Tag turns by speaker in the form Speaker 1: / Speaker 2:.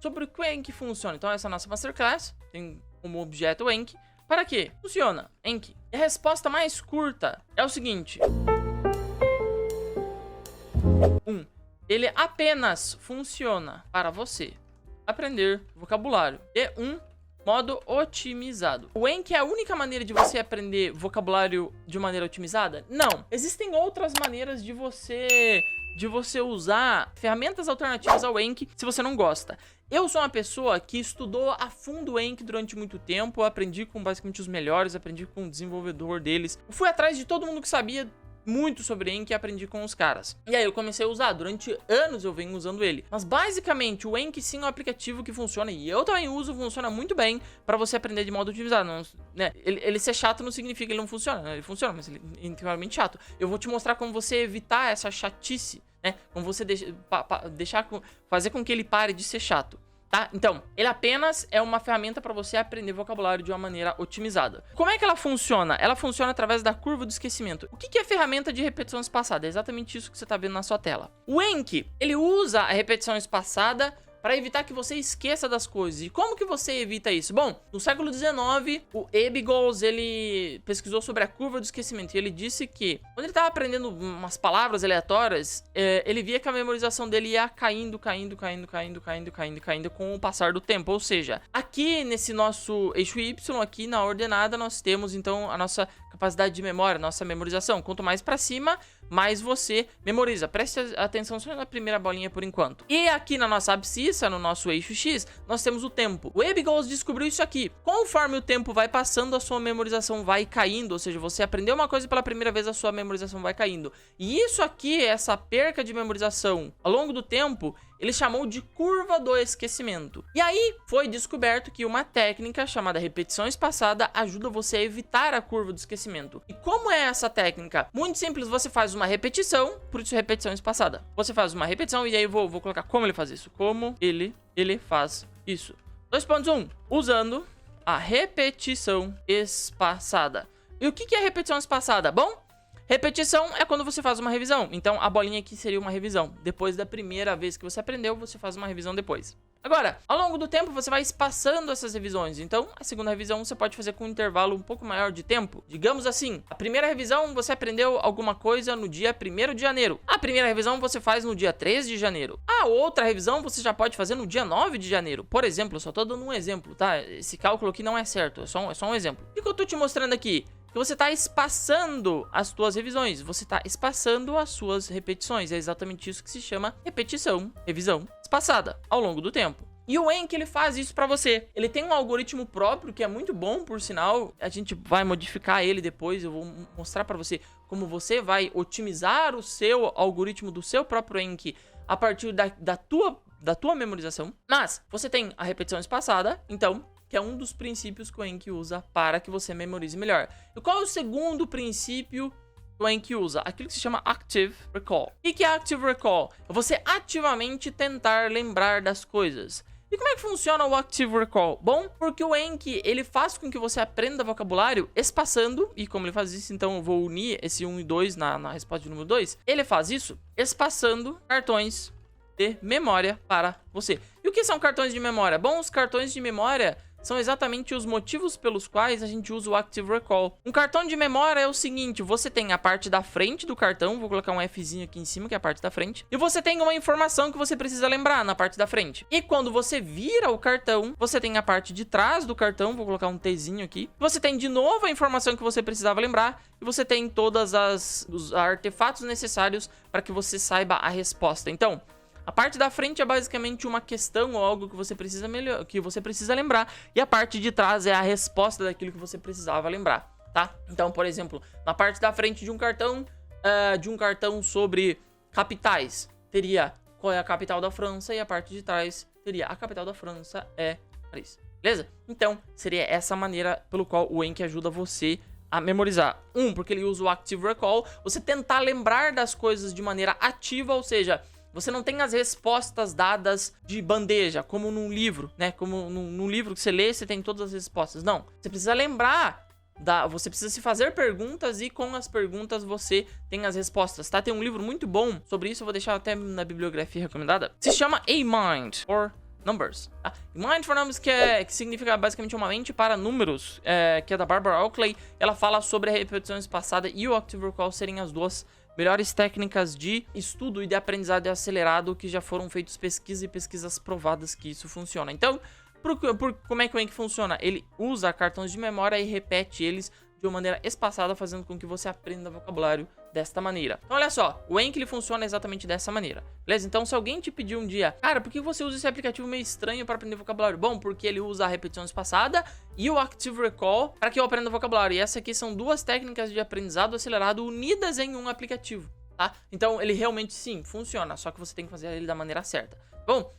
Speaker 1: sobre o que o Anki funciona. Então essa é a nossa Masterclass, tem como objeto o Anki. Para quê? Funciona, Anki. E a resposta mais curta é o seguinte. Ele apenas funciona para você aprender vocabulário de um modo otimizado. O Anki é a única maneira de você aprender vocabulário de maneira otimizada? Não. Existem outras maneiras de você usar ferramentas alternativas ao Anki se você não gosta. Eu sou uma pessoa que estudou a fundo o Anki durante muito tempo, aprendi com basicamente os melhores, aprendi com o desenvolvedor deles. Eu fui atrás de todo mundo que sabia muito sobre Anki e aprendi com os caras. E aí eu comecei a usar, durante anos eu venho usando ele. Mas basicamente o Anki sim é um aplicativo que funciona, e eu também uso, funciona muito bem pra você aprender de modo otimizado, não, né? Ele ser chato não significa que ele não funciona, né? Ele funciona, mas ele é integralmente chato. Eu vou te mostrar como você evitar essa chatice, né? Como você fazer com que ele pare de ser chato. Tá? Então, ele apenas é uma ferramenta para você aprender vocabulário de uma maneira otimizada. Como é que ela funciona? Ela funciona através da curva do esquecimento. O que é ferramenta de repetição espaçada? É exatamente isso que você está vendo na sua tela. O Anki, ele usa a repetição espaçada para evitar que você esqueça das coisas. E como que você evita isso? Bom, no século XIX, o Ebbinghaus, ele pesquisou sobre a curva do esquecimento e ele disse que quando ele estava aprendendo umas palavras aleatórias, ele via que a memorização dele ia caindo com o passar do tempo. Ou seja, aqui nesse nosso eixo Y, aqui na ordenada, nós temos então a nossa capacidade de memória, nossa memorização. Quanto mais para cima, mais você memoriza. Preste atenção só na primeira bolinha por enquanto. E aqui na nossa abscissa, no nosso eixo X, nós temos o tempo. O Ebbinghaus descobriu isso aqui. Conforme o tempo vai passando, a sua memorização vai caindo. Ou seja, você aprendeu uma coisa pela primeira vez, a sua memorização vai caindo. E isso aqui, essa perca de memorização ao longo do tempo, ele chamou de curva do esquecimento. E aí foi descoberto que uma técnica chamada repetição espaçada ajuda você a evitar a curva do esquecimento. E como é essa técnica? Muito simples, você faz uma repetição, por isso repetição espaçada. Você faz uma repetição e aí eu vou colocar como ele faz isso. Como ele faz isso. 2.1. Usando a repetição espaçada. E o que é repetição espaçada? Bom, repetição é quando você faz uma revisão. Então, a bolinha aqui seria uma revisão. Depois da primeira vez que você aprendeu, você faz uma revisão depois. Agora, ao longo do tempo, você vai espaçando essas revisões. Então, a segunda revisão você pode fazer com um intervalo um pouco maior de tempo. Digamos assim, a primeira revisão você aprendeu alguma coisa no dia 1º de janeiro. A primeira revisão você faz no dia 3 de janeiro. A outra revisão você já pode fazer no dia 9 de janeiro. Por exemplo, eu só tô dando um exemplo, tá? Esse cálculo aqui não é certo, é só um exemplo. O que eu tô te mostrando aqui? Que você está espaçando as suas revisões, você está espaçando as suas repetições. É exatamente isso que se chama repetição, revisão espaçada ao longo do tempo. E o Anki, ele faz isso para você. Ele tem um algoritmo próprio que é muito bom, por sinal. A gente vai modificar ele depois. Eu vou mostrar para você como você vai otimizar o seu algoritmo do seu próprio Anki a partir da tua memorização. Mas você tem a repetição espaçada, então, que é um dos princípios que o Anki usa para que você memorize melhor. E qual é o segundo princípio que o Anki usa? Aquilo que se chama Active Recall. O que é Active Recall? É você ativamente tentar lembrar das coisas. E como é que funciona o Active Recall? Bom, porque o Anki, ele faz com que você aprenda vocabulário espaçando, e como ele faz isso, então eu vou unir esse 1 e 2 na resposta de número 2. Ele faz isso espaçando cartões de memória para você. E o que são cartões de memória? Bom, os cartões de memória são exatamente os motivos pelos quais a gente usa o Active Recall. Um cartão de memória é o seguinte, você tem a parte da frente do cartão, vou colocar um Fzinho aqui em cima, que é a parte da frente, e você tem uma informação que você precisa lembrar na parte da frente. E quando você vira o cartão, você tem a parte de trás do cartão, vou colocar um Tzinho aqui, você tem de novo a informação que você precisava lembrar, e você tem todos os artefatos necessários para que você saiba a resposta. Então, a parte da frente é basicamente uma questão ou algo que você precisa lembrar. E a parte de trás é a resposta daquilo que você precisava lembrar, tá? Então, por exemplo, na parte da frente de um cartão sobre capitais, teria qual é a capital da França, e a parte de trás teria a capital da França é Paris. Beleza? Então, seria essa maneira pelo qual o Anki ajuda você a memorizar. Porque ele usa o Active Recall, você tentar lembrar das coisas de maneira ativa, ou seja, você não tem as respostas dadas de bandeja, como num livro, né? Como num livro que você lê, você tem todas as respostas. Não, você precisa lembrar, você precisa se fazer perguntas e com as perguntas você tem as respostas, tá? Tem um livro muito bom sobre isso, eu vou deixar até na bibliografia recomendada. Se chama A Mind for numbers. Tá? E Mind for Numbers, que significa basicamente uma mente para números, que é da Barbara Oakley. Ela fala sobre a repetição espaçada e o Active Recall serem as duas melhores técnicas de estudo e de aprendizado acelerado que já foram feitas pesquisas e pesquisas provadas que isso funciona. Então, como é que o Anki funciona? Ele usa cartões de memória e repete eles de uma maneira espaçada, fazendo com que você aprenda vocabulário desta maneira. Então, olha só, o Anki ele funciona exatamente dessa maneira, beleza? Então, se alguém te pedir um dia, cara, por que você usa esse aplicativo meio estranho para aprender vocabulário? Bom, porque ele usa a repetição espaçada e o Active Recall para que eu aprenda vocabulário. E essas aqui são duas técnicas de aprendizado acelerado unidas em um aplicativo, tá? Então, ele realmente, sim, funciona, só que você tem que fazer ele da maneira certa. Bom,